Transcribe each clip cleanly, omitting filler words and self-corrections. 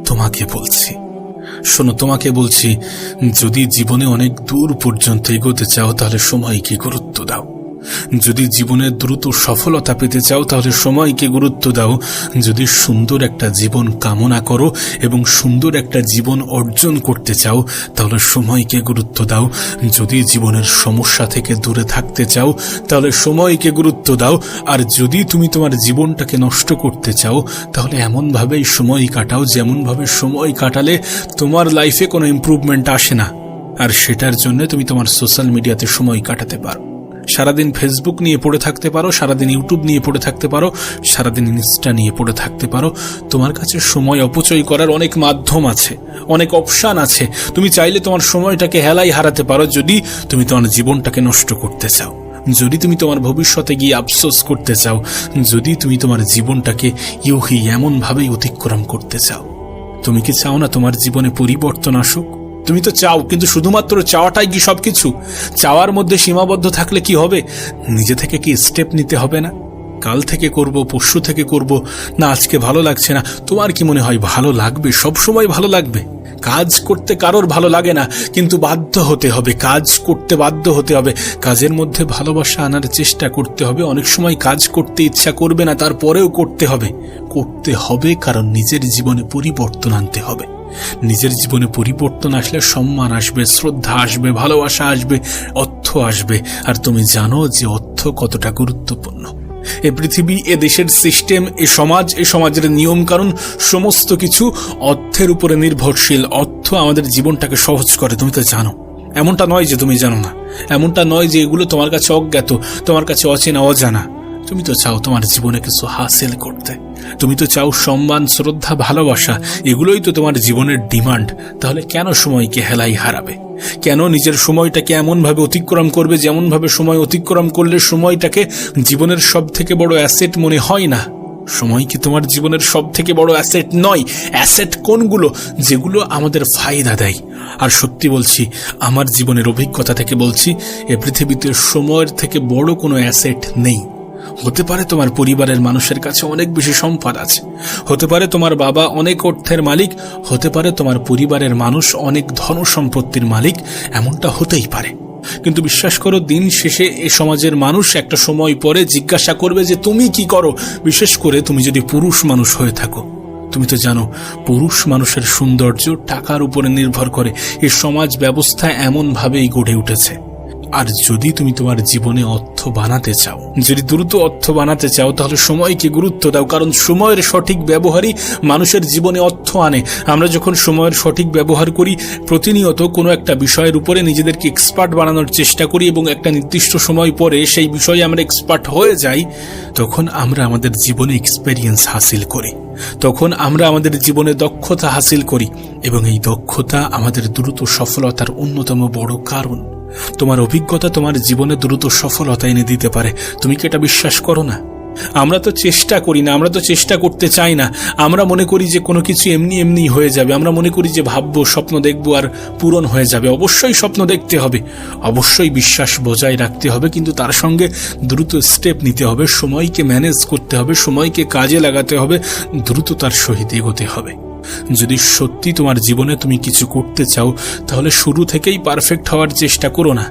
তোমাকে বলছি, শোনো, তোমাকে বলছি, যদি জীবনে অনেক দূর পর্যন্ত এগোতে চাও তাহলে সময়কে গুরুত্ব দাও। যদি জীবনে দ্রুত সফলতা পেতে চাও তাহলে সময়কে গুরুত্ব দাও। যদি সুন্দর একটা জীবন কামনা করো এবং সুন্দর একটা জীবন অর্জন করতে চাও তাহলে সময়কে গুরুত্ব দাও। যদি জীবনের সমস্যা থেকে দূরে থাকতে চাও তাহলে সময়কে গুরুত্ব দাও। আর যদি তুমি তোমার জীবনটাকে নষ্ট করতে চাও তাহলে এমনভাবেই সময় কাটাও যেমনভাবে সময় কাটালে তোমার লাইফে কোনো ইমপ্রুভমেন্ট আসে না। আর সেটার জন্য তুমি তোমার সোশ্যাল মিডিয়াতে সময় কাটাতে পারো। সারাদিন ফেসবুক নিয়ে পড়ে থাকতে পারো, সারাদিন ইউটিউব নিয়ে পড়ে থাকতে পারো, সারাদিন ইনস্টা নিয়ে পড়ে থাকতে পারো। তোমার কাছে সময় অপচয় করার অনেক মাধ্যম আছে, অনেক অপশান আছে। তুমি চাইলে তোমার সময়টাকে হেলায় হারাতে পারো যদি তুমি তোমার জীবনটাকে নষ্ট করতে চাও, যদি তুমি তোমার ভবিষ্যতে গিয়ে আফসোস করতে চাও, যদি তুমি তোমার জীবনটাকে এমনভাবেই অতিক্রম করতে চাও। তুমি কি চাও না তোমার জীবনে পরিবর্তন আসুক? তুমি তো চাও, কিন্তু শুধুমাত্র চাওয়াটাই কি সবকিছু? চাওয়ার মধ্যে সীমাবদ্ধ থাকলে কি হবে? নিজে থেকে কি স্টেপ নিতে হবে না? কাল থেকে করব, পরশু থেকে করব, না আজকে ভালো লাগছে না। তোমার কি মনে হয় ভালো লাগবে? সব সময় ভালো লাগবে? কাজ করতে কারোর ভালো লাগে না, কিন্তু বাধ্য হতে হবে, কাজ করতে বাধ্য হতে হবে। কাজের মধ্যে ভালোবাসা আনার চেষ্টা করতে হবে। অনেক সময় কাজ করতে ইচ্ছা করবে না, তারপরেও করতে হবে। করতে হবে কারণ নিজের জীবনে পরিবর্তন আনতে হবে। নিজের জীবনে পরিবর্তন আসলে সম্মান আসবে, শ্রদ্ধা আসবে, ভালোবাসা আসবে, অর্থ আসবে। আর তুমি জানো যে অর্থ কতটা গুরুত্বপূর্ণ। এ পৃথিবী, এ দেশের সিস্টেম, এ সমাজ, এ সমাজের নিয়ম কানুন সমস্ত কিছু অর্থের উপরে নির্ভরশীল। অর্থ আমাদের জীবনটাকে সহজ করে, তুমি তো জানো। এমনটা নয় যে তুমি জানো না, এমনটা নয় যে এগুলো তোমার কাছে অজ্ঞাত, তোমার কাছে অচেনা, অজানা। তুমি তো চাও তোমার জীবনে কিছু হাসিল করতে। তুমি তো চাও সম্মান, শ্রদ্ধা, ভালোবাসা। এগুলোই তো তোমার জীবনের ডিমান্ড। তাহলে কেন সময়কে হেলাই হারাবে? কেন নিজের সময়টাকে এমনভাবে অতিক্রম করবে যেমনভাবে সময় অতিক্রম করলে সময়টাকে জীবনের সব থেকে বড় অ্যাসেট মনে হয় না? সময় কি তোমার জীবনের সব থেকে বড় অ্যাসেট নয়? অ্যাসেট কোনগুলো? যেগুলো আমাদের ফায়দা দেয়। আর সত্যি বলছি, আমার জীবনের অভিজ্ঞতা থেকে বলছি, এ পৃথিবীতে সময়ের থেকে বড় কোনো অ্যাসেট নেই। হতে পারে তোমার পরিবারের মানুষের কাছে অনেক বেশি সম্পদ আছে, হতে পারে তোমার বাবা অনেক অর্থের মালিক, হতে পারে তোমার পরিবারের মানুষ অনেক ধন সম্পত্তির মালিক, এমনটা হতেই পারে। কিন্তু বিশ্বাস করো, দিন শেষে এ সমাজের মানুষ একটা সময় পরে জিজ্ঞাসা করবে যে তুমি কি করো। বিশেষ করে তুমি যদি পুরুষ মানুষ হয়ে থাকো। তুমি তো জানো, পুরুষ মানুষের সৌন্দর্য টাকার উপরে নির্ভর করে। এই সমাজ ব্যবস্থা এমনভাবেই গড়ে উঠেছে। আর যদি তুমি তোমার জীবনে অর্থ বানাতে চাও, যদি দ্রুত অর্থ বানাতে চাও, তাহলে সময়কে গুরুত্ব দাও। কারণ সময়ের সঠিক ব্যবহারই মানুষের জীবনে অর্থ আনে। আমরা যখন সময়ের সঠিক ব্যবহার করি, প্রতিনিয়ত কোনো একটা বিষয়ের উপরে নিজেদেরকে এক্সপার্ট বানানোর চেষ্টা করি এবং একটা নির্দিষ্ট সময় পরে সেই বিষয়ে আমরা এক্সপার্ট হয়ে যাই, তখন আমরা আমাদের জীবনে এক্সপেরিয়েন্স হাসিল করি, তখন আমরা আমাদের জীবনে দক্ষতা হাসিল করি। এবং এই দক্ষতা আমাদের দ্রুত সফলতার অন্যতম বড় কারণ। তোমার অভিজ্ঞতা তোমার জীবনে দ্রুত সফলতা এনে দিতে পারে। তুমি কি এটা বিশ্বাস করো না? আমরা তো চেষ্টা করি না, আমরা তো চেষ্টা করতে চাই না। আমরা মনে করি যে কোনো কিছু এমনি এমনি হয়ে যাবে। আমরা মনে করি যে ভাববো, স্বপ্ন দেখবো আর পূরণ হয়ে যাবে। অবশ্যই স্বপ্ন দেখতে হবে, অবশ্যই বিশ্বাস বজায় রাখতে হবে, কিন্তু তার সঙ্গে দ্রুত স্টেপ নিতে হবে, সময়কে ম্যানেজ করতে হবে, সময়কে কাজে লাগাতে হবে, দ্রুততার সহিত এগোতে হবে। যদি সত্যি তোমার জীবনে তুমি কিছু করতে চাও, তাহলে শুরু থেকেই পারফেক্ট হওয়ার চেষ্টা করো না।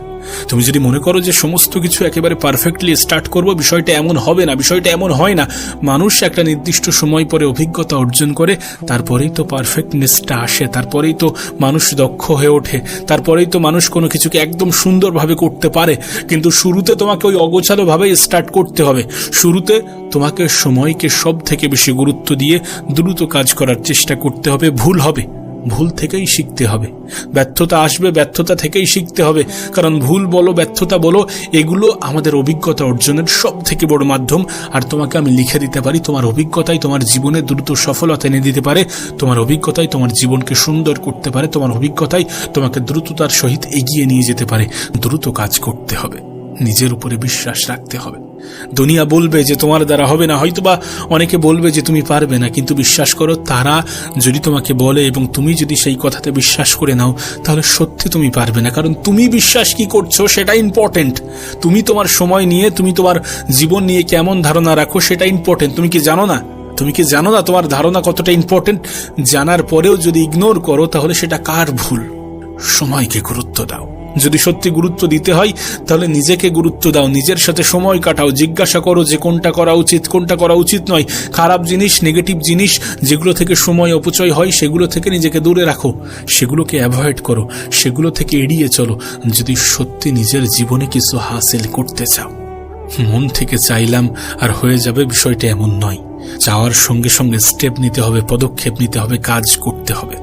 তুমি যদি মনে করো যে সমস্ত কিছু একেবারে পারফেক্টলি স্টার্ট করব, বিষয়টা এমন হবে না, বিষয়টা এমন হয় না। মানুষ একটা নির্দিষ্ট সময় পরে অভিজ্ঞতা অর্জন করে, তারপরেই তো পারফেক্টনেসটা আসে, তারপরেই তো মানুষ দক্ষ হয়ে ওঠে, তারপরেই তো মানুষ কোনো কিছুকে একদম সুন্দরভাবে করতে পারে। কিন্তু শুরুতে তোমাকে ওই অগোছালোভাবেই স্টার্ট করতে হবে। শুরুতে তোমাকে সময়কে সব থেকে বেশি গুরুত্ব দিয়ে দ্রুত কাজ করার চেষ্টা করতে হবে। ভুল হবে, ভুল থেকেই শিখতে হবে। ব্যর্থতা আসবে, ব্যর্থতা থেকেই শিখতে হবে। কারণ ভুল বলো, ব্যর্থতা বলো, এগুলো আমাদের অভিজ্ঞতা অর্জনের সব থেকে বড় মাধ্যম। আর তোমাকে আমি লিখে দিতে পারি, তোমার অভিজ্ঞতাই তোমার জীবনে দ্রুত সফলতা এনে দিতে পারে। তোমার অভিজ্ঞতাই তোমার জীবনকে সুন্দর করতে পারে। তোমার অভিজ্ঞতাই তোমাকে দ্রুততার সহিত এগিয়ে নিয়ে যেতে পারে। দ্রুত কাজ করতে হবে, নিজের উপরে বিশ্বাস রাখতে হবে। দুনিয়া বলবে যে তোমার দ্বারা হবে না, হয়তোবা অনেকে বলবে যে তুমি পারবে না, কিন্তু বিশ্বাস করো, তারা যদি তোমাকে বলে এবং তুমি যদি সেই কথাতে বিশ্বাস করে নাও, তাহলে সত্যি তুমি পারবে না। কারণ তুমি বিশ্বাস কি করছো সেটা ইম্পর্টেন্ট। তুমি তোমার সময় নিয়ে, তুমি তোমার জীবন নিয়ে কেমন ধারণা রাখো সেটা ইম্পর্টেন্ট। তুমি কি জানো না তুমি কি জানো না তোমার ধারণা কতটা ইম্পর্টেন্ট? জানার পরেও যদি ইগনোর করো তাহলে সেটা কার ভুল? সময়কে গুরুত্ব দাও। যদি সত্যি গুরুত্ব দিতে হয় তাহলে নিজেকে গুরুত্ব দাও, নিজের সাথে সময় কাটাও, জিজ্ঞাসা করো যে কোনটা করা উচিত, কোনটা করা উচিত নয়। খারাপ জিনিস, নেগেটিভ জিনিস যেগুলো থেকে সময় অপচয় হয় সেগুলো থেকে নিজেকে দূরে রাখো, সেগুলোকে অ্যাভয়েড করো, সেগুলো থেকে এড়িয়ে চলো। যদি সত্যি নিজের জীবনে কিছু হাসিল করতে চাও, মন থেকে চাইলাম আর হয়ে যাবে বিষয়টা এমন নয়। চাওয়ার সঙ্গে সঙ্গে স্টেপ নিতে হবে, পদক্ষেপ নিতে হবে, কাজ করতে হবে।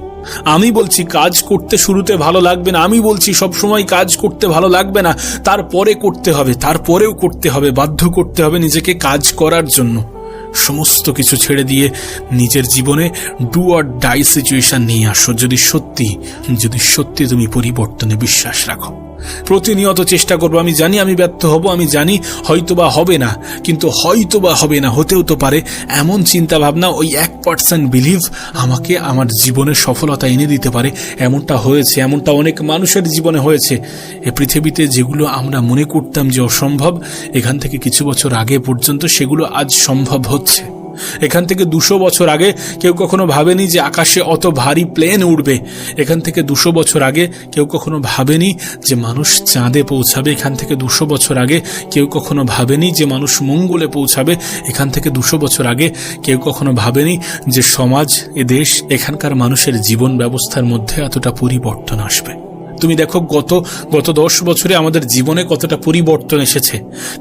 আমি বলছি কাজ করতে শুরুতে ভালো লাগবে না, আমি বলছি সব সময় কাজ করতে ভালো লাগবে না, তারপরে করতে হবে, তারপরেও করতে হবে, বাধ্য করতে হবে নিজেকে কাজ করার জন্য। সমস্ত কিছু ছেড়ে দিয়ে নিজের জীবনে ডু অর ডাই সিচুয়েশন নিয়ে আসো। যদি সত্যি তুমি পরিবর্তনে বিশ্বাস রাখো। প্রতিনিয়ত চেষ্টা করবো। আমি জানি আমি ব্যর্থ হব, আমি জানি হয়তোবা হবে না, কিন্তু হয়তোবা হবে না, হতেও তো পারে, এমন চিন্তা ভাবনা, ওই 1% বিলিভ আমাকে আমার জীবনে সফলতা এনে দিতে পারে। এমনটা হয়েছে, এমনটা অনেক মানুষের জীবনে হয়েছে। এ পৃথিবীতে যেগুলো আমরা মনে করতাম যে অসম্ভব, এখান থেকে কিছু বছর আগে পর্যন্ত সেগুলো আজ সম্ভব হচ্ছে। এখান থেকে 200 বছর আগে কেউ কখনো ভাবেনি যে আকাশে অত ভারী প্লেন উড়বে। এখান থেকে 200 বছর আগে কেউ কখনো ভাবেনি যে মানুষ চাঁদে পৌঁছাবে। এখান থেকে 200 বছর আগে কেউ কখনো ভাবেনি যে মানুষ মঙ্গলে পৌঁছাবে। এখান থেকে 200 বছর আগে কেউ কখনো ভাবেনি যে সমাজ, এ দেশ, এখানকার মানুষের জীবন ব্যবস্থার মধ্যে এতটা পরিবর্তন আসবে। তুমি দেখো গত 10 বছরে আমাদের জীবনে কতটা পরিবর্তন এসেছে।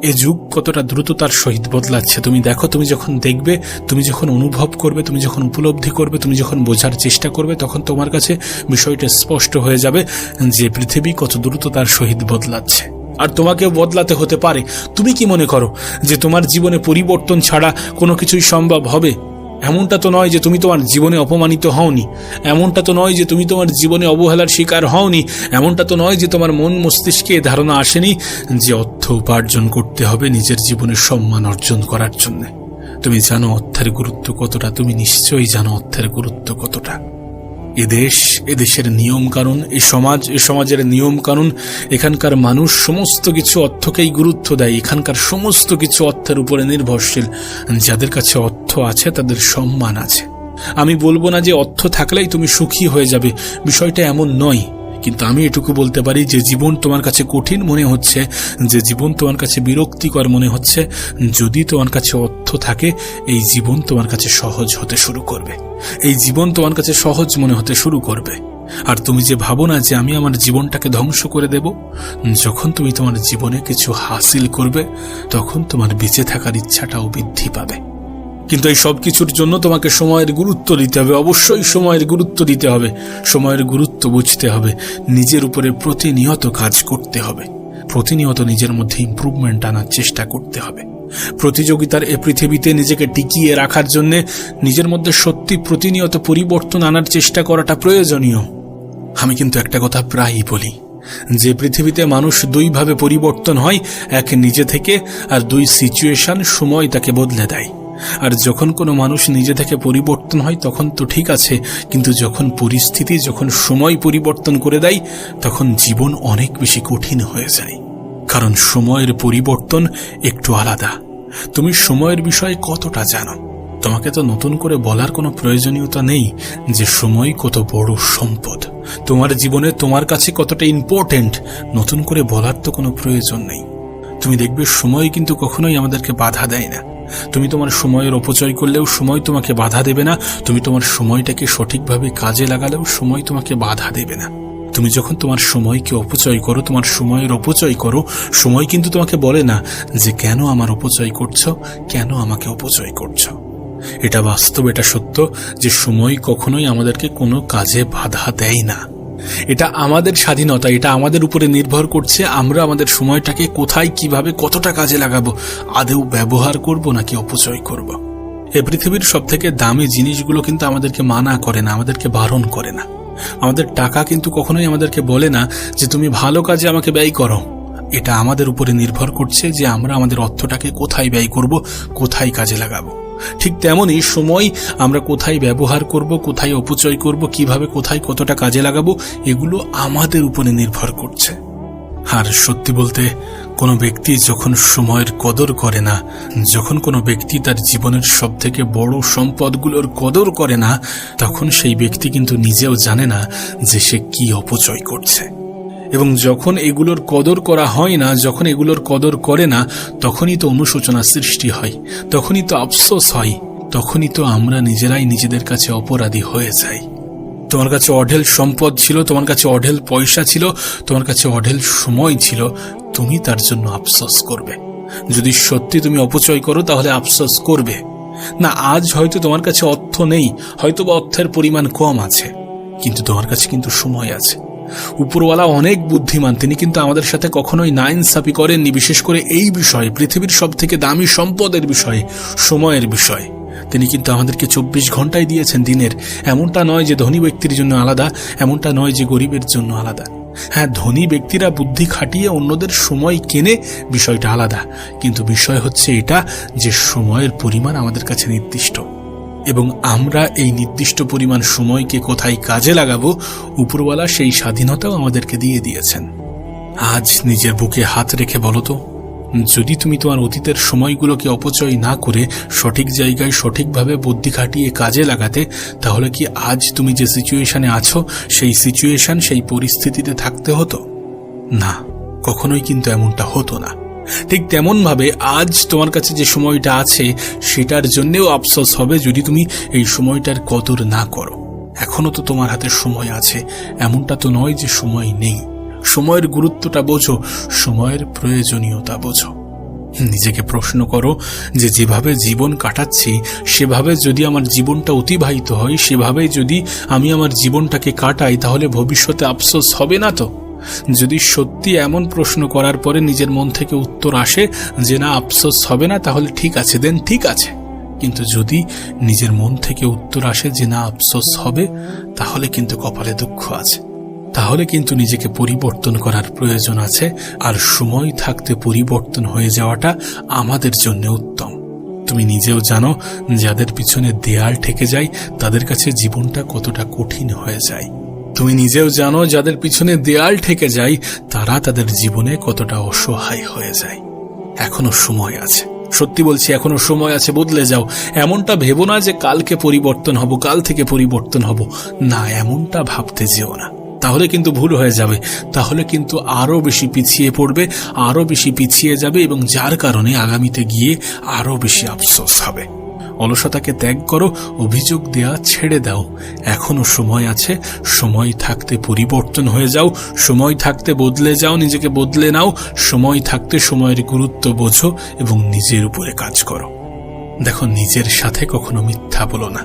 এ যুগ কতটা দ্রুততার সহিত বদলাচ্ছে। তুমি দেখো, তুমি যখন দেখবে, তুমি যখন অনুভব করবে, তুমি যখন উপলব্ধি করবে, তুমি যখন বোঝার চেষ্টা করবে, তখন তোমার কাছে বিষয়টা স্পষ্ট হয়ে যাবে যে পৃথিবী কত দ্রুততার সহিত বদলাচ্ছে। আর তোমাকেও বদলাতে হতে পারে। তুমি কি মনে করো যে তোমার জীবনে পরিবর্তন ছাড়া কোনো কিছুই সম্ভব হবে? এমনটা তো নয় যে তুমি তোমার জীবনে অপমানিত হওনি, এমনটা তো নয় যে তুমি তোমার জীবনে অবহেলার শিকার হওনি, এমনটা তো নয় যে তোমার মন মস্তিষ্কে ধারণা আসেনি যে অর্থ উপার্জন করতে হবে নিজের জীবনের সম্মান অর্জন করার জন্য। তুমি জানো অর্থের গুরুত্ব কতটা, তুমি নিশ্চয়ই জানো অর্থের গুরুত্ব কতটা। এদেশের নিয়ম কানুন, সমাজের নিয়ম কানুন, এখানকার মানুষ সমস্ত কিছু অর্থকেই গুরুত্ব দেয়। এখানকার সমস্ত কিছু অর্থের উপরে নির্ভরশীল। যাদের কাছে অর্থ আছে তাদের সম্মান আছে। আমি বলবো না যে অর্থ থাকলেই তুমি সুখী হয়ে যাবে, বিষয়টা এমন নয়। কিন্তু আমি এটুকু বলতে পারি যে জীবন তোমার কাছে কঠিন মনে হচ্ছে, যে জীবন তোমার কাছে বিরক্তিকর মনে হচ্ছে, যদি তোমার কাছে অর্থ থাকে এই জীবন তোমার কাছে সহজ হতে শুরু করবে। এই জীবন তোমার কাছে সহজ মনে হতে শুরু করবে। আর তুমি যে ভাবো না যে আমি আমার জীবনটাকে ধ্বংস করে দেব, যখন তুমি তোমার জীবনে কিছু হাসিল করবে তখন তোমার বেঁচে থাকার ইচ্ছাটাও বৃদ্ধি পাবে। কিন্তু এই সব কিছুর জন্য তোমাকে সময়ের গুরুত্ব দিতে হবে, অবশ্যই সময়ের গুরুত্ব দিতে হবে, সময়ের গুরুত্ব বুঝতে হবে, নিজের উপরে প্রতিনিয়ত কাজ করতে হবে, প্রতিনিয়ত নিজের মধ্যে ইমপ্রুভমেন্ট আনার চেষ্টা করতে হবে। প্রতিযোগিতার এ পৃথিবীতে নিজেকে টিকিয়ে রাখার জন্য নিজের মধ্যে সত্যি প্রতিনিয়ত পরিবর্তন আনার চেষ্টা করাটা প্রয়োজনীয়। আমি কিন্তু একটা কথা প্রায়ই বলি যে পৃথিবীতে মানুষ 2 ভাবে পরিবর্তন হয়, এক নিজে থেকে, আর 2 সিচুয়েশন, সময় তাকে বদলে দেয়। আর যখন কোনো মানুষ নিজে থেকে পরিবর্তন হয় তখন তো ঠিক আছে, কিন্তু যখন পরিস্থিতি, যখন সময় পরিবর্তন করে দেয় তখন জীবন অনেক বেশি কঠিন হয়ে যায়। কারণ সময়ের পরিবর্তন একটু আলাদা। তুমি সময়ের বিষয়ে কতটা জানো? তোমাকে তো নতুন করে বলার কোনো প্রয়োজনীয়তা নেই যে সময় কত বড় সম্পদ, তোমার জীবনে তোমার কাছে কতটা ইম্পর্টেন্ট, নতুন করে বলার তো কোনো প্রয়োজন নেই। তুমি দেখবে সময় কিন্তু কখনোই আমাদেরকে বাধা দেয় না। তুমি তোমার সময়ের অপচয় করলেও সময় তোমাকে বাধা দেবে না, তুমি তোমার সময়টাকে সঠিকভাবে কাজে লাগালেও সময় তোমাকে বাধা দেবে না। তুমি যখন তোমার সময়কে অপচয় করো, তোমার সময়ের অপচয় করো, সময় কিন্তু তোমাকে বলে না যে কেন আমার অপচয় করছো, কেন আমাকে অপচয় করছো। এটা বাস্তব, এটা সত্য যে সময় কখনোই আমাদেরকে কোনো কাজে বাধা দেয় না। এটা আমাদের স্বাধীনতা, এটা আমাদের উপরে নির্ভর করছে আমরা আমাদের সময়টাকে কোথায়, কিভাবে, কতটা কাজে লাগাবো, আদৌ ব্যবহার করব নাকি অপচয় করব। এই পৃথিবীর সবথেকে দামি জিনিসগুলো কিন্তু আমাদেরকে মানা করে না, আমাদেরকে বারণ করে না। আমাদের টাকা কিন্তু কখনোই আমাদেরকে বলে না যে তুমি ভালো কাজে আমাকে ব্যয় করো। এটা আমাদের উপরে নির্ভর করছে যে আমরা আমাদের অর্থটাকে কোথায় ব্যয় করব, কোথায় কাজে লাগাবো। ঠিক তেমনই সময় আমরা কোথায় ব্যবহার করব, কোথায় অপচয় করব, কিভাবে, কোথায়, কতটা কাজে লাগাবো, এগুলো আমাদের উপরে নির্ভর করছে। আর সত্যি বলতে কোনো ব্যক্তি যখন সময়ের কদর করে না, যখন কোনো ব্যক্তি তার জীবনের সবথেকে বড় সম্পদগুলোর কদর করে না, তখন সেই ব্যক্তি কিন্তু নিজেও জানে না যে সে কি অপচয় করছে। এবং যখন এগুলোর কদর করা হয় না, যখন এগুলোর কদর করে না, তখনই তো অনুশোচনা সৃষ্টি হয়, তখনই তো আফসোস হয়, তখনই তো আমরা নিজেরাই নিজেদের কাছে অপরাধী হয়ে যাই। তোমার কাছে অঢেল সম্পদ ছিল, তোমার কাছে অঢেল পয়সা ছিল, তোমার কাছে অঢেল সময় ছিল, তুমি তার জন্য আফসোস করবে। যদি সত্যি তুমি অপচয় করো তাহলে আফসোস করবে না। আজ হয়তো তোমার কাছে অর্থ নেই, হয়তো বা অর্থের পরিমাণ কম আছে, কিন্তু তোমার কাছে কিন্তু সময় আছে। উপরওয়ালা অনেক বুদ্ধিমান, তিনি কিন্তু আমাদের সাথে কখনোই নাইনসাফি করেননি, বিশেষ করে এই বিষয়ে, পৃথিবীর সব থেকে দামি সম্পদের বিষয়ে, সময়ের বিষয়ে। তিনি কিন্তু আমাদেরকে 24 ঘন্টাই দিয়েছেন দিনের। এমনটা নয় যে ধনী ব্যক্তির জন্য আলাদা, এমনটা নয় যে গরিবের জন্য আলাদা। হ্যাঁ, ধনী ব্যক্তিরা বুদ্ধি খাটিয়ে অন্যদের সময় কেনে, বিষয়টা আলাদা, কিন্তু বিষয় হচ্ছে এটা যে সময়ের পরিমাণ আমাদের কাছে নির্দিষ্ট, এবং আমরা এই নির্দিষ্ট পরিমাণ সময়কে কোথায় কাজে লাগাবো, উপরওয়ালা সেই স্বাধীনতাও আমাদেরকে দিয়ে দিয়েছেন। আজ নিজের বুকে হাত রেখে বলো তো, যদি তুমি তোমার অতীতের সময়গুলোকে অপচয় না করে সঠিক জায়গায় সঠিকভাবে বুদ্ধি খাটিয়ে কাজে লাগাতে, তাহলে কি আজ তুমি যে সিচুয়েশনে আছো সেই সিচুয়েশন, সেই পরিস্থিতিতে থাকতে হতো না? কখনোই কিন্তু এমনটা হতো না। ঠিক তেমন ভাবে আজ তোমার কাছে যে সময়টা আছে সেটার জন্যেও আফসোস হবে যদি তুমি এই সময়টার কদর না করো। এখনো তো তোমার হাতে সময় আছে, এমনটা তো নয় যে সময় নেই। সময়ের গুরুত্বটা বোঝো, সময়ের প্রয়োজনীয়তা বোঝো। নিজেকে প্রশ্ন করো যে যেভাবে জীবন কাটাচ্ছি সেভাবে যদি আমার জীবনটা অতিবাহিত হয়, সেভাবে যদি আমি আমার জীবনটাকে কাটাই, তাহলে ভবিষ্যতে আফসোস হবে না তো? যদি সত্যি এমন প্রশ্ন করার পরে নিজের মন থেকে উত্তর আসে যে না, আফসোস হবে না, তাহলে ঠিক আছে, দেন ঠিক আছে। কিন্তু যদি নিজের মন থেকে উত্তর আসে যে না, আফসোস হবে, তাহলে কিন্তু কপালে দুঃখ আছে, তাহলে কিন্তু নিজেকে পরিবর্তন করার প্রয়োজন আছে। আর সময় থাকতে পরিবর্তন হয়ে যাওয়াটা আমাদের জন্য উত্তম। তুমি নিজেও জানো, যাদের পিছনে দেয়াল ঠেকে যায় তাদের কাছে জীবনটা কতটা কঠিন হয়ে যায়। তুমি নিজেও জানো, যাদের পিছনে দেয়াল ঠেকে যায় তারা তাদের জীবনে কতটা অসহায় হয়ে যায়। এখনো সময় আছে, সত্যি বলছি, এখনো সময় আছে, বদলে যাও। এমনটা ভেবো না যে কালকে পরিবর্তন হব, কাল থেকে পরিবর্তন হব, না, এমনটা ভাবতে যেও না, তাহলে কিন্তু ভুল হয়ে যাবে। তাহলে কিন্তু আরো বেশি পিছিয়ে পড়বে, আরো বেশি পিছিয়ে যাবে, এবং যার কারণে আগামীতে গিয়ে আরো বেশি আফসোস হবে। অলসতাকে ত্যাগ করো, অভিযোগ দেয়া ছেড়ে দাও। এখনো সময় আছে, সময় থাকতে পরিবর্তন হয়ে যাও, সময় থাকতে বদলে যাও, নিজেকে বদলে নাও, সময় থাকতে সময়ের গুরুত্ব বোঝো এবং নিজের উপরে কাজ করো। দেখো, নিজের সাথে কখনো মিথ্যা বলো না,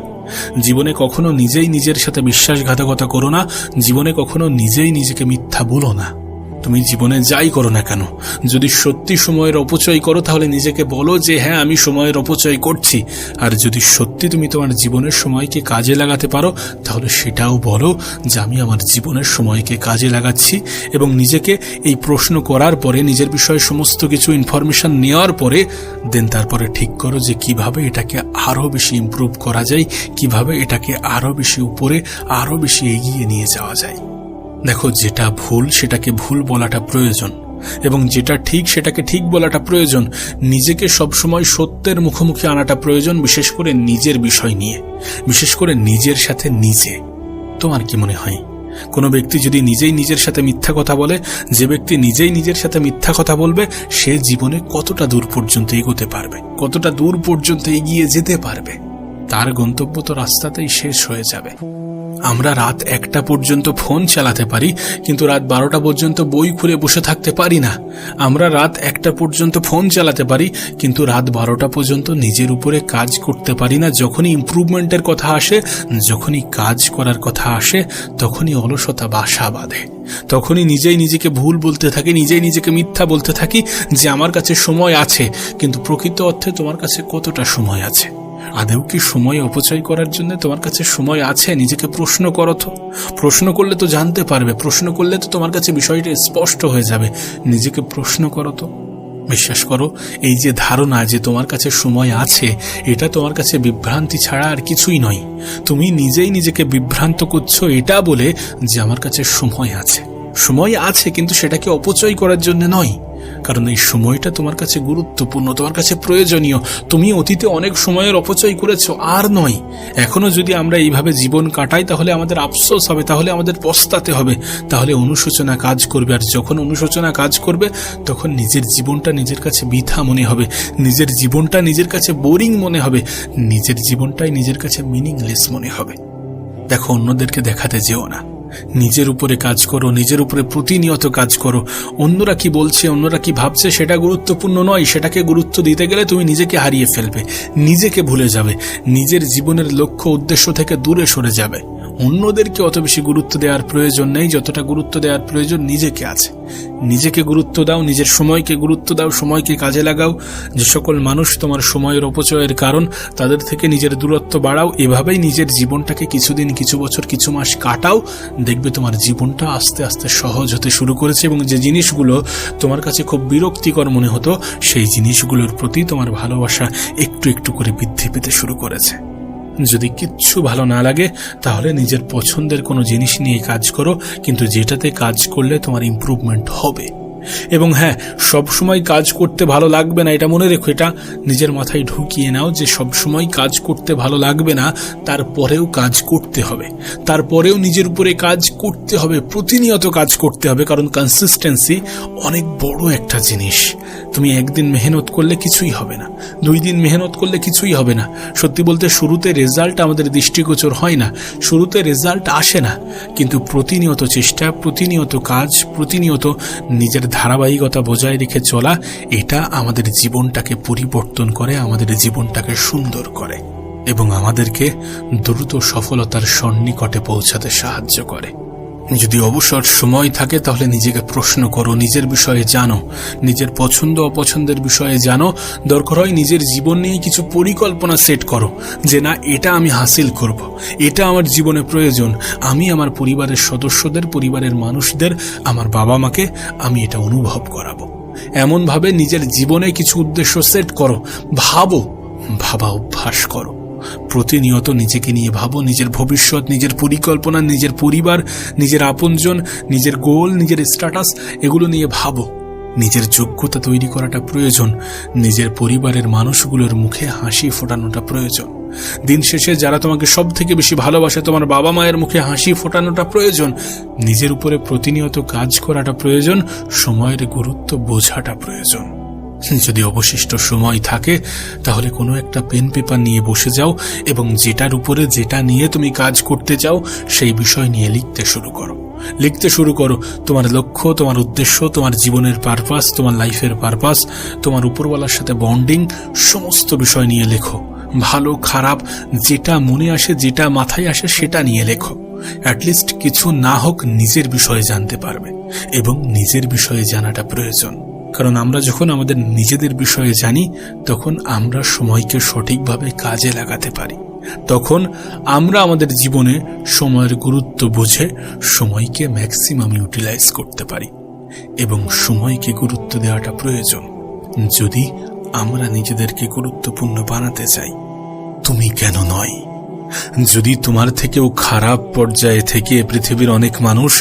জীবনে কখনো নিজেই নিজের সাথে বিশ্বাসঘাতকতা করো না, জীবনে কখনো নিজেই নিজেকে মিথ্যা বলো না। তুমি জীবনে যাই করো না কেন, যদি সত্যি সময়ের অপচয় করো তাহলে নিজেকে বলো যে হ্যাঁ, আমি সময়ের অপচয় করছি। আর যদি সত্যি তুমি তোমার জীবনের সময়কে কাজে লাগাতে পারো তাহলে সেটাও বলো যে আমি আমার জীবনের সময়কে কাজে লাগাচ্ছি। এবং নিজেকে এই প্রশ্ন করার পরে, নিজের বিষয়ে সমস্ত কিছু ইনফরমেশন নেওয়ার পরে দেন তারপরে ঠিক করো যে কিভাবে এটাকে আরো বেশি ইমপ্রুভ করা যায়, কিভাবে এটাকে আরো বেশি উপরে, আরো বেশি এগিয়ে নিয়ে যাওয়া যায়। দেখো, যেটা ভুল সেটাকে ভুল বলাটা প্রয়োজন, এবং যেটা ঠিক সেটাকে ঠিক বলাটা প্রয়োজন। নিজেকে সবসময় সত্যের মুখোমুখি আনাটা প্রয়োজন, বিশেষ করে নিজের বিষয় নিয়ে, বিশেষ করে নিজের সাথে নিজে। তোমার কি মনে হয়, কোনো ব্যক্তি যদি নিজেই নিজের সাথে মিথ্যা কথা বলে, যে ব্যক্তি নিজেই নিজের সাথে মিথ্যা কথা বলবে, সে জীবনে কতটা দূর পর্যন্ত এগোতে পারবে, কতটা দূর পর্যন্ত এগিয়ে যেতে পারবে? তার গন্তব্য তো রাস্তাতেই শেষ হয়ে যাবে। আমরা রাত 1টা পর্যন্ত ফোন চালাতে পারি, কিন্তু রাত 12টা পর্যন্ত বই খুলে বসে থাকতে পারি না। আমরা রাত 1টা পর্যন্ত ফোন চালাতে পারি, কিন্তু রাত 12টা পর্যন্ত নিজের উপরে কাজ করতে পারি না। যখনই ইমপ্রুভমেন্টের কথা আসে, যখনই কাজ করার কথা আসে, তখনই অলসতা বাসা বাঁধে, তখনই নিজেই নিজেকে ভুল বলতে থাকি, নিজেই নিজেকে মিথ্যা বলতে থাকি যে আমার কাছে সময় আছে। কিন্তু প্রকৃত অর্থে তোমার কাছে কতটা সময় আছে? আদৌ কি সময় অপচয় করার জন্য তোমার কাছে সময় আছে? নিজেকে প্রশ্ন করো তো। প্রশ্ন করলে তো জানতে পারবে, প্রশ্ন করলে তো তোমার কাছে বিষয়টা স্পষ্ট হয়ে যাবে। নিজেকে প্রশ্ন করো তো। বিশ্বাস করো, এই যে ধারণা যে তোমার কাছে সময় আছে, এটা তোমার কাছে বিভ্রান্তি ছাড়া আর কিছুই নয়। তুমি নিজেই নিজেকে বিভ্রান্ত করছো এটা বলে যে আমার কাছে সময় আছে। সময় আছে, কিন্তু সেটাকে অপচয় করার জন্য নয়, কারণ এই সময়টা তোমার কাছে গুরুত্বপূর্ণ, তোমার কাছে প্রয়োজনীয়। তুমি অতীতে অনেক সময়ের অপচয় করেছো, আর নয়। এখনো যদি আমরা এইভাবে জীবন কাটাই তাহলে আমাদের আফসোস হবে, তাহলে আমাদের পস্তাতে হবে, তাহলে অনুশোচনা কাজ করবে। আর যখন অনুশোচনা কাজ করবে তখন নিজের জীবনটা নিজের কাছে বৃথা মনে হবে, নিজের জীবনটা নিজের কাছে বোরিং মনে হবে, নিজের জীবনটাই নিজের কাছে মিনিংলেস মনে হবে। দেখো, অন্যদেরকে দেখাতে যেও না, নিজের উপরে কাজ করো, নিজের উপরে প্রতিনিয়ত কাজ করো। অন্যরা কি বলছে, অন্যরা কি ভাবছে সেটা গুরুত্বপূর্ণ নয়। সেটাকে গুরুত্ব দিতে গেলে তুমি নিজেকে হারিয়ে ফেলবে, নিজেকে ভুলে যাবে, নিজের জীবনের লক্ষ্য উদ্দেশ্য থেকে দূরে সরে যাবে। অন্যদেরকে অত বেশি গুরুত্ব দেওয়ার প্রয়োজন নেই যতটা গুরুত্ব দেওয়ার প্রয়োজন নিজেকে আছে। নিজেকে গুরুত্ব দাও, নিজের সময়কে গুরুত্ব দাও, সময়কে কাজে লাগাও। যে সকল মানুষ তোমার সময়ের অপচয়ের কারণ, তাদের থেকে নিজের দূরত্ব বাড়াও। এভাবেই নিজের জীবনটাকে কিছুদিন, কিছু বছর, কিছু মাস কাটাও। দেখবে তোমার জীবনটা আস্তে আস্তে সহজ হতে শুরু করেছে, এবং যে জিনিসগুলো তোমার কাছে খুব বিরক্তিকর মনে হতো সেই জিনিসগুলোর প্রতি তোমার ভালোবাসা একটু একটু করে বৃদ্ধি পেতে শুরু করেছে। যদি কিচ্ছু ভালো না লাগে তাহলে নিজের পছন্দের কোনো জিনিস নিয়ে কাজ করো, কিন্তু যেটাতে কাজ করলে তোমার ইমপ্রুভমেন্ট হবে। এবং হ্যাঁ, সবসময় কাজ করতে ভালো লাগবে না, এটা মনে রেখো, এটা নিজের মাথায় ঢুকিয়ে নাও যে সবসময় কাজ করতে ভালো লাগবে না, তারপরেও কাজ করতে হবে, তারপরেও নিজের উপরে কাজ করতে হবে, প্রতিনিয়ত কাজ করতে হবে। কারণ কনসিস্টেন্সি অনেক বড় একটা জিনিস। তুমি একদিন মেহনত করলে কিছুই হবে না, 2 দিন মেহনত করলে কিছুই হবে না। সত্যি বলতে শুরুতে রেজাল্ট আমাদের দৃষ্টিগোচর হয় না, শুরুতে রেজাল্ট আসে না, কিন্তু প্রতিনিয়ত চেষ্টা, প্রতিনিয়ত কাজ, প্রতিনিয়ত নিজের ধারাবাহিকতা বজায় রেখে চলা, এটা আমাদের জীবনটাকে পরিবর্তন করে, আমাদের জীবনটাকে সুন্দর করে এবং আমাদেরকে দ্রুত সফলতার সন্নিকটে পৌঁছাতে সাহায্য করে। যদি অবসর সময় থাকে তাহলে নিজেকে প্রশ্ন করো, নিজের বিষয়ে জানো, নিজের পছন্দ অপছন্দের বিষয়ে জানো। দরকার হয় নিজের জীবন নিয়ে কিছু পরিকল্পনা সেট করো, যে না, এটা আমি হাসিল করব, এটা আমার জীবনে প্রয়োজন, আমি আমার পরিবারের সদস্যদের, পরিবারের মানুষদের, আমার বাবা মাকে আমি এটা অনুভব করাবো। এমনভাবে নিজের জীবনে কিছু উদ্দেশ্য সেট করো, ভাবা অভ্যাস করো। প্রতিনিয়ত নিজেকে নিয়ে ভাবো, নিজের ভবিষ্যৎ, নিজের পরিকল্পনা, নিজের পরিবার, নিজের আপনজন, নিজের গোল, নিজের স্ট্যাটাস, এগুলো নিয়ে ভাবো। নিজের যোগ্যতা তৈরি করাটা প্রয়োজন, নিজের পরিবারের মানুষগুলোর মুখে হাসি ফোটানোটা প্রয়োজন। দিন শেষে যারা তোমাকে সব থেকে বেশি ভালোবাসে, তোমার বাবা মায়ের মুখে হাসি ফোটানোটা প্রয়োজন। নিজের উপরে প্রতিনিয়ত কাজ করাটা প্রয়োজন, সময়ের গুরুত্ব বোঝাটা প্রয়োজন। যদি অবশিষ্ট সময় থাকে তাহলে কোনো একটা পেন পেপার নিয়ে বসে যাও এবং যেটার উপরে, যেটা নিয়ে তুমি কাজ করতে চাও সেই বিষয় নিয়ে লিখতে শুরু করো। তোমার লক্ষ্য, তোমার উদ্দেশ্য, তোমার জীবনের পারপাস, তোমার লাইফের পারপাস, তোমার উপরওয়ালার সাথে বন্ডিং, সমস্ত বিষয় নিয়ে লেখো। ভালো খারাপ যেটা মনে আসে, যেটা মাথায় আসে সেটা নিয়ে লেখো। অ্যাটলিস্ট কিছু না হোক নিজের বিষয়ে জানতে পারবে, এবং নিজের বিষয়ে জানাটা প্রয়োজন। কারণ আমরা যখন আমাদের নিজেদের বিষয়ে জানি তখন আমরা সময়কে সঠিকভাবে কাজে লাগাতে পারি, তখন আমরা আমাদের জীবনে সময়ের গুরুত্ব বুঝে সময়কে ম্যাক্সিমাম ইউটিলাইজ করতে পারি। এবং সময়কে গুরুত্ব দেওয়াটা প্রয়োজন যদি আমরা নিজেদেরকে গুরুত্বপূর্ণ বানাতে চাই। তুমি কেন নয়? যদি তোমার থেকেও খারাপ পর্যায়ে থেকে পৃথিবীর অনেক মানুষ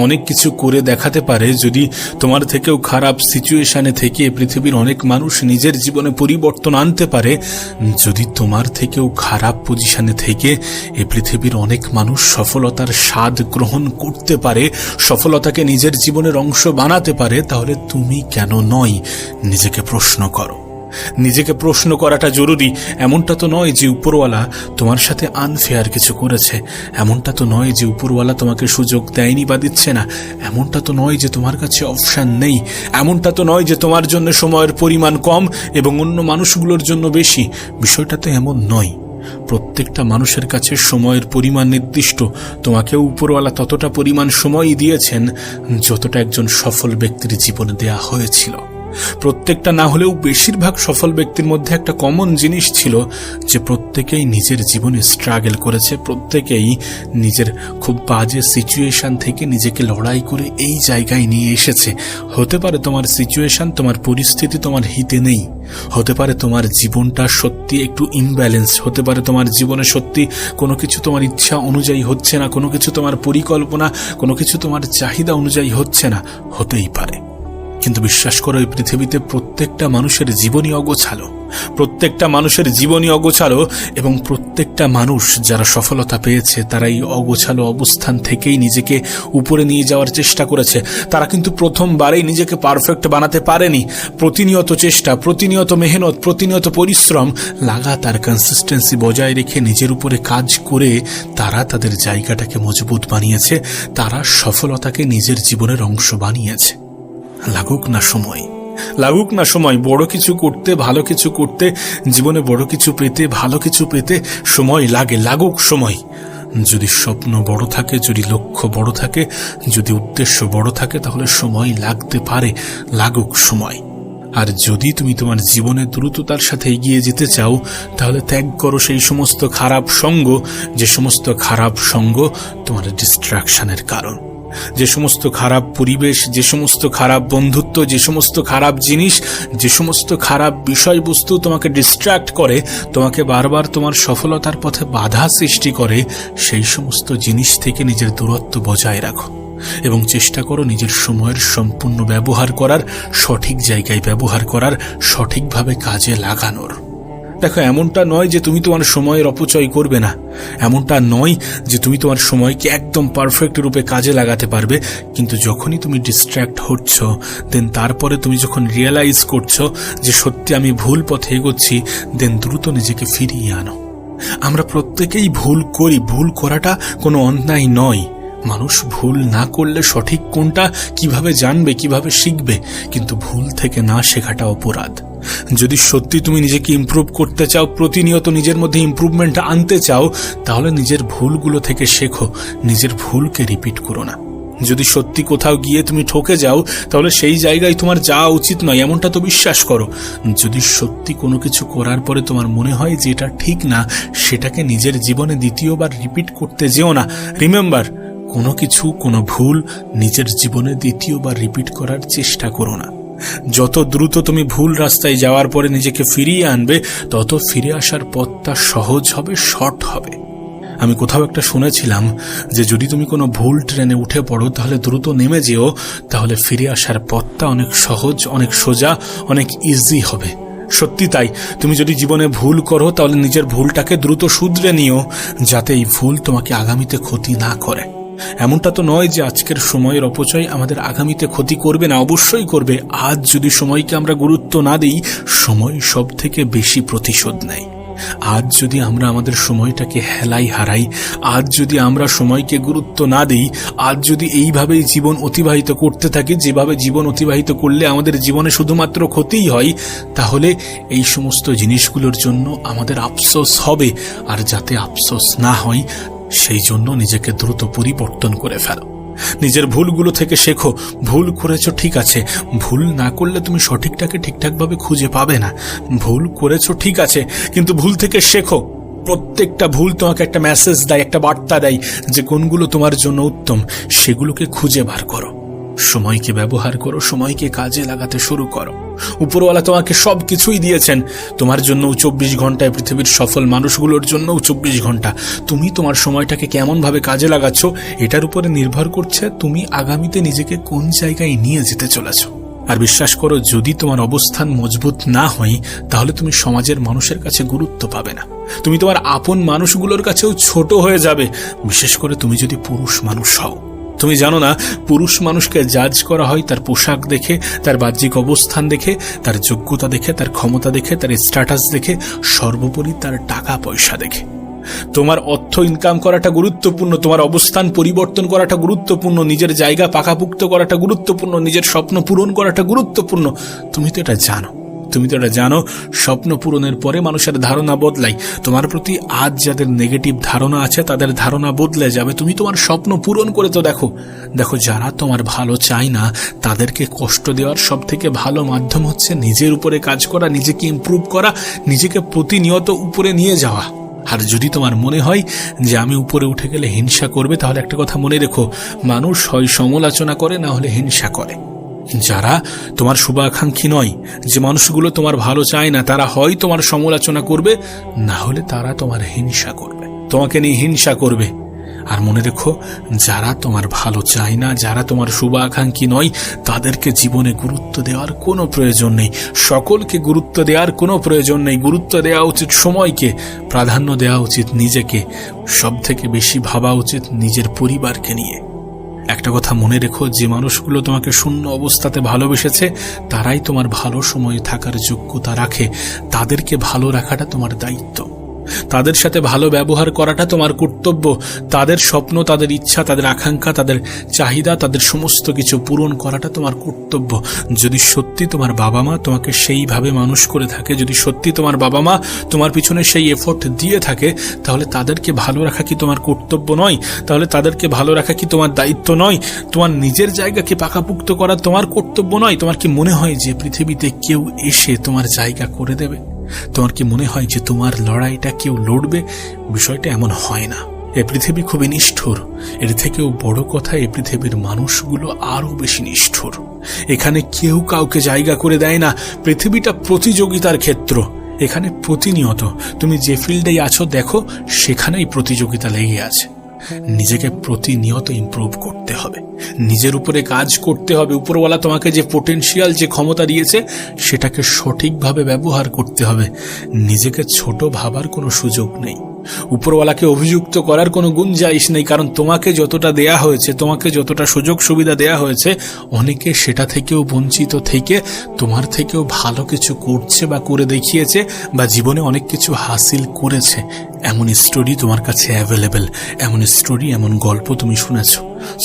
অনেক কিছু করে দেখাতে পারে, যদি তোমার থেকেও খারাপ সিচুয়েশনে থেকে পৃথিবীর অনেক মানুষ নিজের জীবনে পরিবর্তন আনতে পারে, যদি তোমার থেকেও খারাপ পজিশনে থেকে এই পৃথিবীর অনেক মানুষ সফলতার স্বাদ গ্রহণ করতে পারে, সফলতাকে নিজের জীবনের অংশ বানাতে পারে, তাহলে তুমি কেন নয়? নিজেকে প্রশ্ন করো। নিজেকে প্রশ্ন করাটা জরুরি। এমনটা তো নয় যে উপরওয়ালা তোমার সাথে আনফেয়ার কিছু করেছে, এমনটা তো নয় যে উপরওয়ালা তোমাকে সুযোগ দেয়নি বা দিচ্ছে না, এমনটা তো নয় যে তোমার কাছে অপশন নেই, এমনটা তো নয় যে তোমার জন্য সময়ের পরিমাণ কম এবং অন্য মানুষগুলোর জন্য বেশি। বিষয়টা তো এমন নয়। প্রত্যেকটা মানুষের কাছে সময়ের পরিমাণ নির্দিষ্ট। তোমাকে উপরওয়ালা ততটা পরিমাণ সময়ই দিয়েছেন যতটা একজন সফল ব্যক্তির জীবনে দেয়া হয়েছিল। প্রত্যেকটা না হলেও বেশিরভাগ সফল ব্যক্তির মধ্যে একটা কমন জিনিস ছিল যে প্রত্যেকেই নিজের জীবনে স্ট্রাগল করেছে, প্রত্যেকেই নিজের খুব বাজে সিচুয়েশন থেকে নিজেকে লড়াই করে এই জায়গায় নিয়ে এসেছে। হতে পারে তোমার সিচুয়েশন, তোমার পরিস্থিতি তোমার হিতে নেই, হতে পারে তোমার জীবনটা সত্যি একটু ইমব্যালেন্স, হতে পারে তোমার জীবনে সত্যি কোনো কিছু তোমার ইচ্ছা অনুযায়ী হচ্ছে না, কোনো কিছু তোমার পরিকল্পনা, কোনো কিছু তোমার চাহিদা অনুযায়ী হচ্ছে না, হতেই পারে। কিন্তু বিশ্বাস করো, এই পৃথিবীতে প্রত্যেকটা মানুষের জীবনই অগোছালো, প্রত্যেকটা মানুষের জীবনই অগোছালো, এবং প্রত্যেকটা মানুষ যারা সফলতা পেয়েছে তারা এই অগোছালো অবস্থান থেকেই নিজেকে উপরে নিয়ে যাওয়ার চেষ্টা করেছে। তারা কিন্তু প্রথমবারেই নিজেকে পারফেক্ট বানাতে পারেনি। প্রতিনিয়ত চেষ্টা, প্রতিনিয়ত মেহনত, প্রতিনিয়ত পরিশ্রম, লাগাতার কনসিস্টেন্সি বজায় রেখে নিজের উপরে কাজ করে তারা তাদের জায়গাটাকে মজবুত বানিয়েছে, তারা সফলতাকে নিজের জীবনের অংশ বানিয়েছে। লাগুক না সময়, লাগুক না সময়, বড় কিছু করতে, ভালো কিছু করতে, জীবনে বড় কিছু পেতে, ভালো কিছু পেতে সময় লাগে, লাগুক সময়। যদি স্বপ্ন বড় থাকে, যদি লক্ষ্য বড় থাকে, যদি উদ্দেশ্য বড় থাকে, তাহলে সময় লাগতে পারে, লাগুক সময়। আর যদি তুমি তোমার জীবনে দ্রুততার সাথে এগিয়ে যেতে চাও, তাহলে ত্যাগ করো সেই সমস্ত খারাপ সঙ্গ, যে সমস্ত খারাপ সঙ্গ তোমার ডিস্ট্রাকশনের কারণ, যে সমস্ত খারাপ পরিবেশ, যে সমস্ত খারাপ বন্ধুত্ব, যে সমস্ত খারাপ জিনিস, যে সমস্ত খারাপ বিষয়বস্তু তোমাকে ডিস্ট্র্যাক্ট করে, তোমাকে বারবার তোমার সফলতার পথে বাধা সৃষ্টি করে, সেই সমস্ত জিনিস থেকে নিজের দূরত্ব বজায় রাখো এবং চেষ্টা করো নিজের সময়ের সম্পূর্ণ ব্যবহার করার, সঠিক জায়গায় ব্যবহার করার, সঠিকভাবে কাজে লাগানোর। দেখো, এমনটা নয় যে তুমি তোমার সময়ের অপচয় করবে না, এমনটা নয় যে তুমি তোমার সময়কে একদম পারফেক্ট রূপে কাজে লাগাতে পারবে, কিন্তু যখনই তুমি ডিস্ট্র্যাক্ট হচ্ছ, দেন তারপরে তুমি যখন রিয়েলাইজ করছো যে সত্যি আমি ভুল পথে এগোচ্ছি, দেন দ্রুত নিজেকে ফিরিয়ে আনো। আমরা প্রত্যেকেই ভুল করি, ভুল করাটা কোনো অন্যায় নয়। মানুষ ভুল না করলে সঠিক কোনটা কিভাবে জানবে, কিভাবে শিখবে? কিন্তু ভুল থেকে না শেখাটা অপরাধ। যদি সত্যি তুমি নিজেকে ইমপ্রুভ করতে চাও, প্রতিনিয়ত নিজের মধ্যে ইমপ্রুভমেন্ট আনতে চাও, তাহলে নিজের ভুলগুলো থেকে শেখো, নিজের ভুলকে রিপিট করো না। যদি সত্যি কোথাও গিয়ে তুমি ঠকে যাও, তাহলে সেই জায়গায় তোমার যাওয়া উচিত নয়, এমনটা তো বিশ্বাস করো। যদি সত্যি কোনো কিছু করার পরে তোমার মনে হয় যে এটা ঠিক না, সেটাকে নিজের জীবনে দ্বিতীয়বার রিপিট করতে যেও না। রিমেম্বার, কোনো কিছু, কোনো ভুল নিজের জীবনে দ্বিতীয়বার রিপিট করার চেষ্টা করো না। যত দ্রুত তুমি ভুল রাস্তায় যাওয়ার পরে নিজেকে ফিরিয়ে আনবে, তত ফিরে আসার পথটা সহজ হবে, শর্ট হবে। আমি কোথাও একটা শুনেছিলাম যে যদি তুমি কোনো ভুল ট্রেনে উঠে পড়ো, তাহলে দ্রুত নেমে যেও, তাহলে ফিরে আসার পথটা অনেক সহজ, অনেক সোজা, অনেক ইজি হবে। সত্যি তাই। তুমি যদি জীবনে ভুল করো, তাহলে নিজের ভুলটাকে দ্রুত শুধরে নিও, যাতে এই ভুল তোমাকে আগামীতে ক্ষতি না করে। এমনটা তো নয় যে আজকের সময়ের অপচয় আমাদের আগামীতে ক্ষতি করবে না, অবশ্যই করবে। আজ যদি সময়কে আমরা গুরুত্ব না দিই, সময় সব থেকে বেশি প্রতিশোধ নেয়। আজ যদি আমরা আমাদের সময়টাকে হেলাই হারাই, আজ যদি আমরা সময়কে গুরুত্ব না দিই, আজ যদি এইভাবেই জীবন অতিবাহিত করতে থাকি, যেভাবে জীবন অতিবাহিত করলে আমাদের জীবনে শুধুমাত্র ক্ষতিই হয়, তাহলে এই সমস্ত জিনিসগুলোর জন্য আমাদের আফসোস হবে। আর যাতে আফসোস না হয়, সেই জন্য নিজেকে দ্রুত পরিবর্তন করে ফেলো। নিজের ভুলগুলো থেকে শেখো। ভুল করেছো, ঠিক আছে, ভুল না করলে তুমি সঠিকটাকে ঠিকঠাকভাবে খুঁজে পাবে না। ভুল করেছো, ঠিক আছে, কিন্তু ভুল থেকে শেখো। প্রত্যেকটা ভুল তোমাকে একটা মেসেজ দেয়, একটা বার্তা দেয় যে কোনগুলো তোমার জন্য উত্তম, সেগুলোকে খুঁজে বার করো। সময়কে ব্যবহার করো, সময়কে কাজে লাগাতে শুরু করো। উপরওয়ালা তোমাকে সব কিছুই দিয়েছেন, তোমার জন্য 24 ঘন্টায়, পৃথিবীর সফল মানুষগুলোর জন্য 24 ঘন্টা। তুমি তোমার সময়টাকে কেমনভাবে কাজে লাগাচ্ছ, এটার উপরে নির্ভর করছে তুমি আগামীতে নিজেকে কোন জায়গায় নিয়ে যেতে চলেছ। আর বিশ্বাস করো, যদি তোমার অবস্থান মজবুত না হয়, তাহলে তুমি সমাজের মানুষের কাছে গুরুত্ব পাবে না, তুমি তোমার আপন মানুষগুলোর কাছেও ছোট হয়ে যাবে। বিশেষ করে তুমি যদি পুরুষ মানুষ হও। তুমি জানো না, পুরুষ মানুষকে জাজ করা হয় তার পোশাক দেখে, তার বাহ্যিক অবস্থান দেখে, তার যোগ্যতা দেখে, তার ক্ষমতা দেখে, তার স্ট্যাটাস দেখে, সর্বোপরি তার টাকা পয়সা দেখে। তোমার অর্থ ইনকাম করাটা গুরুত্বপূর্ণ, তোমার অবস্থান পরিবর্তন করাটা গুরুত্বপূর্ণ, নিজের জায়গা পাকাপুক্ত করাটা গুরুত্বপূর্ণ, নিজের স্বপ্ন পূরণ করাটা গুরুত্বপূর্ণ। তুমি তো এটা জানো। তুমি তো এটা জানো, স্বপ্ন পূরণের পরে মানুষের ধারণা বদলায়। তোমার প্রতি আজ যাদের নেগেটিভ ধারণা আছে তাদের ধারণা বদলে যাবে। তুমি তোমার স্বপ্ন পূরণ করে তো দেখো। দেখো, যারা তোমার ভালো চায় না তাদেরকে কষ্ট দেওয়ার সব থেকে ভালো মাধ্যম হচ্ছে নিজের উপরে কাজ করা, নিজেকে ইমপ্রুভ করা, নিজেকে প্রতিনিয়ত উপরে নিয়ে যাওয়া। আর যদি তোমার মনে হয় যে আমি উপরে উঠে গেলে হিংসা করবে, তাহলে একটা কথা মনে রেখো, মানুষ হয় সমালোচনা করে, না হলে হিংসা করে। যারা তোমার শুভাকাঙ্ক্ষী নয়, যে মানুষগুলো তোমার ভালো চায় না, তারা হয় তোমার সমালোচনা করবে, না হলে তারা তোমার হিংসা করবে, তোমাকে নিয়ে হিংসা করবে। আর মনে রেখো, যারা তোমার ভালো চায় না, যারা তোমার শুভাকাঙ্ক্ষী নয়, তাদেরকে জীবনে গুরুত্ব দেওয়ার কোনো প্রয়োজন নেই। সকলকে গুরুত্ব দেওয়ার কোনো প্রয়োজন নেই। গুরুত্ব দেওয়া উচিত সময়কে, প্রাধান্য দেওয়া উচিত নিজেকে, সব থেকে বেশি ভাবা উচিত নিজের পরিবারকে নিয়ে। একটা কথা মনে রেখো, যে মানুষগুলো তোমাকে শূন্য অবস্থাতে ভালোবেসেছে তারাই তোমার ভালো সময়ে থাকার যোগ্যতা রাখে। তাদেরকে ভালো রাখাটা তোমার দায়িত্ব, তাদের সাথে ভালো ব্যবহার করাটা তোমার কর্তব্য। তাদের স্বপ্ন, তাদের ইচ্ছা, তাদের আকাঙ্ক্ষা, তাদের চাহিদা, তাদের সমস্ত কিছু পূরণ করাটা তোমার কর্তব্য। যদি সত্যি তোমার বাবা মা তোমাকে সেইভাবে মানুষ করে থাকে, যদি সত্যি তোমার বাবা মা তোমার পিছনে সেই এফোর্ট দিয়ে থাকে, তাহলে তাদেরকে ভালো রাখা কি তোমার কর্তব্য নয়? তাহলে তাদেরকে ভালো রাখা কি তোমার দায়িত্ব নয়? তোমার নিজের জায়গাকে পাকাপুক্ত করা তোমার কর্তব্য নয়? তোমার কি মনে হয় যে পৃথিবীতে কেউ এসে তোমার জায়গা করে দেবে? তোমার কি মনে হয় যে তোমার লড়াইটা কেউ লড়বে? বিষয়টা এমন হয় না। এ পৃথিবী খুবই নিষ্ঠুর। এর থেকেও বড় কথা, এ পৃথিবীর মানুষগুলো আরো বেশি নিষ্ঠুর। এখানে কেউ কাউকে জায়গা করে দেয় না। পৃথিবীটা প্রতিযোগিতার ক্ষেত্র। এখানে প্রতিনিয়ত তুমি যে ফিল্ডেই আছো, দেখো সেখানেই প্রতিযোগিতা লেগে আছে। নিজেকে প্রতিনিয়ত ইমপ্রুভ করতে হবে, নিজের উপরে কাজ করতে হবে। উপরওয়ালা তোমাকে যে পোটেনশিয়াল, যে ক্ষমতা দিয়েছে, সেটাকে সঠিকভাবে ব্যবহার করতে হবে। নিজেকে ছোট ভাবার কোনো সুযোগ নেই। উপরওয়ালাকে অভিযুক্ত করার কোনো গুঞ্জাইশ নেই, কারণ তোমাকে যতটা দেয়া হয়েছে, তোমাকে যতটা সুযোগ সুবিধা দেয়া হয়েছে, অনেকে সেটা থেকেও বঞ্চিত থেকে তোমার থেকেও ভালো কিছু করছে বা করে দেখিয়েছে, বা জীবনে অনেক কিছু হাসিল করেছে। এমন স্টোরি তোমার কাছে অ্যাভেলেবেল, এমন স্টোরি, এমন গল্প তুমি শুনেছ।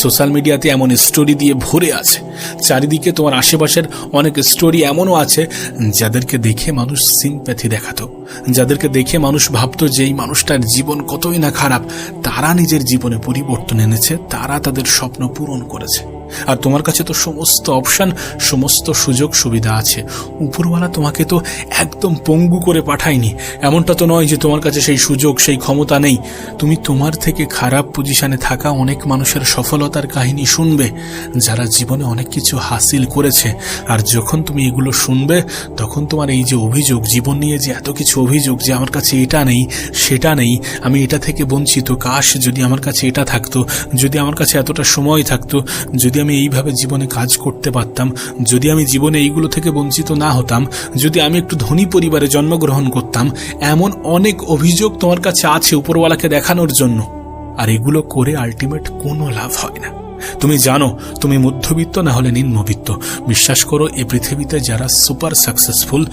সোশ্যাল মিডিয়াতে এমন স্টোরি দিয়ে ভরে আছে। চারিদিকে তোমার আশেপাশের অনেক স্টোরি এমনও আছে যাদেরকে দেখে মানুষ সিম্প্যাথি দেখাতো, যাদেরকে দেখে মানুষ ভাবতো যে এই মানুষটার জীবন কতই না খারাপ। তারা নিজের জীবনে পরিবর্তন এনেছে, তারা তাদের স্বপ্ন পূরণ করেছে। আর তোমার কাছে তো সমস্ত অপশন, সমস্ত সুযোগ সুবিধা আছে। উপরওয়ালা তোমাকে তো একদম পঙ্গু করে পাঠায়নি। এমনটা তো নয় যে তোমার কাছে সেই সুযোগ, সেই ক্ষমতা নেই। তুমি তোমার থেকে খারাপ পজিশনে থাকা অনেক মানুষের সফলতার কাহিনী শুনবে, যারা জীবনে অনেক কিছু হাসিল করেছে। আর যখন তুমি এগুলো শুনবে, তখন তোমার এই যে অভিযোগ, জীবন নিয়ে যে এত কিছু অভিযোগ, যে আমার কাছে এটা নেই, সেটা নেই, আমি এটা থেকে বঞ্চিত, কাশ যদি আমার কাছে এটা থাকতো, যদি আমার কাছে এতটা সময় থাকতো, যদি আমি এইভাবে জীবনে কাজ করতে পারতাম, যদি আমি জীবনে এইগুলো থেকে বঞ্চিত না হতাম, যদি আমি একটু ধনী পরিবারে জন্মগ্রহণ করতাম, এমন অনেক অভিযোগ তোমার কাছে আছে উপরওয়ালাকে দেখানোর জন্য। আর এগুলো করে আলটিমেট কোনো লাভ হয় না। তুমি জানো তুমি মধ্যবিত্ত না হলে নিম্নবিত্ত। বিশ্বাস করো, এই পৃথিবীতে যারা সুপার সাকসেসফুল,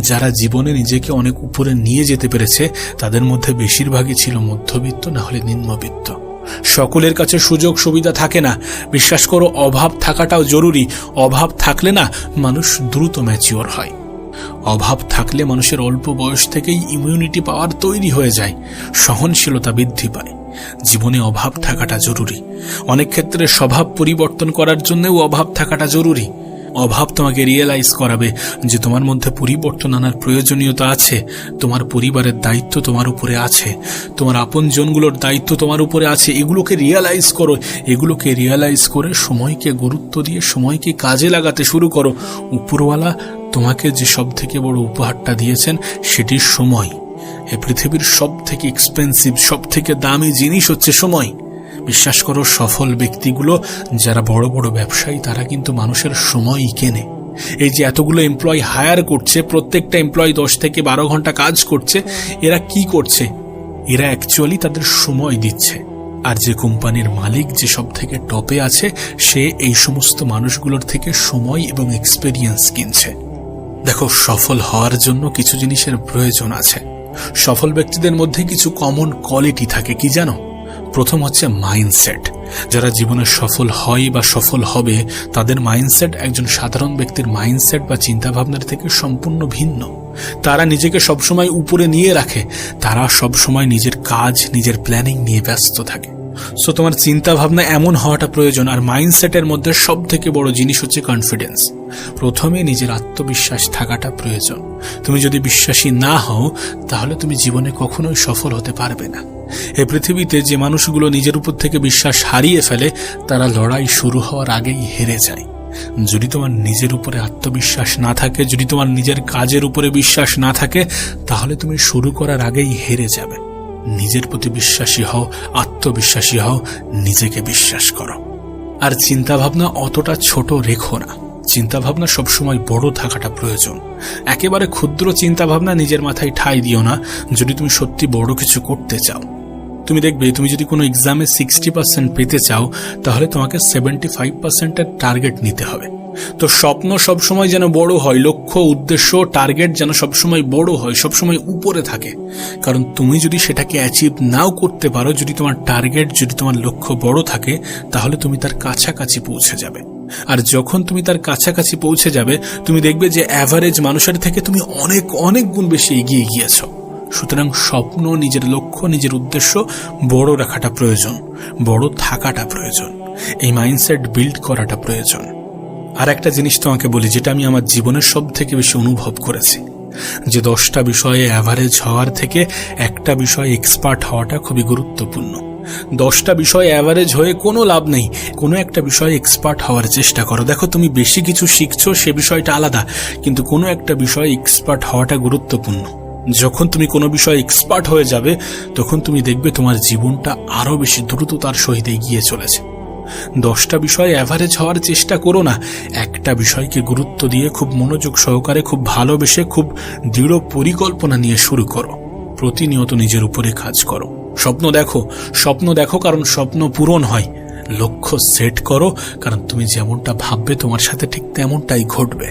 যারা জীবনে নিজেকে অনেক উপরে নিয়ে যেতে পেরেছে, তাদের মধ্যে বেশিরভাগই ছিল মধ্যবিত্ত না হলে নিম্নবিত্ত। সকলের কাছে সুযোগ সুবিধা থাকে না। বিশ্বাস করো, অভাব থাকাটাও জরুরি। অভাব থাকলে না মানুষ দ্রুত ম্যাচিওর হয়। অভাব থাকলে মানুষের অল্প বয়স থেকেই ইমিউনিটি পাওয়ার তৈরি হয়ে যায়, সহনশীলতা বৃদ্ধি পায়। জীবনে অভাব থাকাটা জরুরি। অনেক ক্ষেত্রে স্বভাব পরিবর্তন করার জন্যও অভাব থাকাটা জরুরি। অভাব তোমাকে রিয়েলাইজ করাবে যে তোমার মধ্যে পরিবর্তন আনার প্রয়োজনীয়তা আছে। তোমার পরিবারের দায়িত্ব তোমার উপরে আছে, তোমার আপনজনগুলোর দায়িত্ব তোমার উপরে আছে। এগুলোকে রিয়েলাইজ করো। এগুলোকে রিয়েলাইজ করে সময়কে গুরুত্ব দিয়ে সময়কে কাজে লাগাতে শুরু করো। উপরওয়ালা তোমাকে যে সব থেকে বড় উপহারটা দিয়েছেন, সেটি সময়। এই পৃথিবীর সব থেকে এক্সপেন্সিভ, সব থেকে দামি জিনিস হচ্ছে সময়। বিশ্বাস করো, সফল ব্যক্তিগুলো যারা বড় বড় ব্যবসায়ী, তারা কিন্তু মানুষের সময়ই কেনে। এই যে এতগুলো এমপ্লয়ি হায়ার করছে, প্রত্যেকটা এমপ্লয়ি 10 থেকে 12 ঘন্টা কাজ করছে, এরা কি করছে? এরা অ্যাকচুয়ালি তাদের সময় দিচ্ছে। আর যে কোম্পানির মালিক, যে সব থেকে টপে আছে, সে এই সমস্ত মানুষগুলোর থেকে সময় এবং এক্সপেরিয়েন্স কিনছে। দেখো, সফল হওয়ার জন্য কিছু জিনিসের প্রয়োজন আছে। সফল ব্যক্তিদের মধ্যে কিছু কমন কোয়ালিটি থাকে, কি জানো? প্রথম হচ্ছে মাইন্ডসেট। যারা জীবনে সফল হয় বা সফল হবে তাদের মাইন্ডসেট একজন সাধারণ ব্যক্তির মাইন্ডসেট বা চিন্তাভাবনার থেকে সম্পূর্ণ ভিন্ন। তারা নিজেকে সবসময় উপরে নিয়ে রাখে, তারা সবসময় নিজের কাজ, নিজের প্ল্যানিং নিয়ে ব্যস্ত থাকে। সো তোমার চিন্তা ভাবনা এমন হওয়াটা প্রয়োজন। আর মাইন্ডসেটের মধ্যে সব থেকে বড় জিনিস হচ্ছে কনফিডেন্স। প্রথমে নিজের আত্মবিশ্বাস থাকাটা প্রয়োজন। তুমি যদি বিশ্বাসী না হও তাহলে তুমি জীবনে কখনোই সফল হতে পারবে না। এই পৃথিবীতে যে মানুষগুলো নিজের উপর থেকে বিশ্বাস হারিয়ে ফেলে তারা লড়াই শুরু হওয়ার আগেই হেরে যায়। যদি তোমার নিজের উপরে আত্মবিশ্বাস না থাকে, যদি তোমার নিজের কাজের উপরে বিশ্বাস না থাকে, তাহলে তুমি শুরু করার আগেই হেরে যাবে। নিজের প্রতি বিশ্বাসী হও, আত্মবিশ্বাসী হও, নিজেকে বিশ্বাস করো। আর চিন্তাভাবনা অতটা ছোট রেখো না। চিন্তাভাবনা সবসময় বড় থাকাটা প্রয়োজন। একেবারে ক্ষুদ্র চিন্তাভাবনা নিজের মাথায় ঠাঁই দিও না যদি তুমি সত্যি বড় কিছু করতে চাও। তুমি দেখবে তুমি যদি কোনো এক্সামে 60% পেতে চাও তাহলে তোমাকে 75%-এর টার্গেট নিতে হবে। তো স্বপ্ন সবসময় যেন বড় হয়, লক্ষ্য, উদ্দেশ্য, টার্গেট যেন সবসময় বড় হয়, সবসময় উপরে থাকে। কারণ তুমি যদি সেটাকে অ্যাচিভ নাও করতে পারো, যদি তোমার টার্গেট, যদি তোমার লক্ষ্য বড় থাকে, তাহলে তুমি তার কাছাকাছি পৌঁছে যাবে। আর যখন তুমি তার কাছাকাছি পৌঁছে যাবে তুমি দেখবে যে অ্যাভারেজ মানুষের থেকে তুমি অনেক অনেক গুণ বেশি এগিয়ে গিয়েছ। সুতরাং স্বপ্ন, নিজের লক্ষ্য, নিজের উদ্দেশ্য বড় রাখাটা প্রয়োজন, বড় থাকাটা প্রয়োজন, এই মাইন্ডসেট বিল্ড করাটা প্রয়োজন। আর একটা জিনিস তোমাকে বলি যেটা আমি আমার জীবনের সব থেকে বেশি অনুভব করেছি, যে 10টা বিষয়ে অ্যাভারেজ হওয়ার থেকে একটা বিষয়ে এক্সপার্ট হওয়াটা খুবই গুরুত্বপূর্ণ। 10টা বিষয়ে অ্যাভারেজ হয়ে কোনো লাভ নেই, কোনো একটা বিষয়ে এক্সপার্ট হওয়ার চেষ্টা করো। দেখো তুমি বেশি কিছু শিখছো সে বিষয়টা আলাদা, কিন্তু কোনো একটা বিষয়ে এক্সপার্ট হওয়াটা গুরুত্বপূর্ণ। যখন তুমি কোনো বিষয়ে এক্সপার্ট হয়ে যাবে তখন তুমি দেখবে তোমার জীবনটা আরো বেশি দ্রুততার সহিত এগিয়ে চলেছে। 10টা বিষয়ে অ্যাভারেজ হওয়ার চেষ্টা করো না, একটা বিষয়কে গুরুত্ব দিয়ে খুব মনোযোগ সহকারে, খুব ভালোবেসে, খুব দৃঢ় পরিকল্পনা নিয়ে শুরু করো। প্রতিনিয়ত নিজের উপরে কাজ করো। স্বপ্ন দেখো কারণ স্বপ্ন পূরণ হয়। লক্ষ্য সেট করো কারণ তুমি যেমনটা ভাববে তোমার সাথে ঠিক তেমনটাই ঘটবে।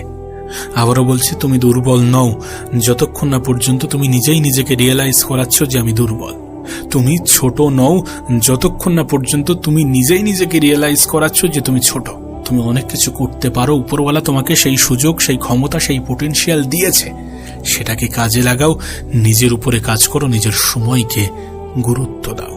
আবারও বলছি, তুমি দুর্বল নও যতক্ষণ না পর্যন্ত তুমি নিজেই নিজেকে রিয়েলাইজ করাচ্ছ যে আমি দুর্বল। তুমি ছোট নও যতক্ষণ না পর্যন্ত তুমি নিজেই নিজেকে রিয়েলাইজ করাচ্ছ যে তুমি ছোট। তুমি অনেক কিছু করতে পারো, উপরওয়ালা তোমাকে সেই সুযোগ, সেই ক্ষমতা, সেই পটেনশিয়াল দিয়েছে। সেটাকে কাজে লাগাও, নিজের উপরে কাজ করো, নিজের সময়কে গুরুত্ব দাও।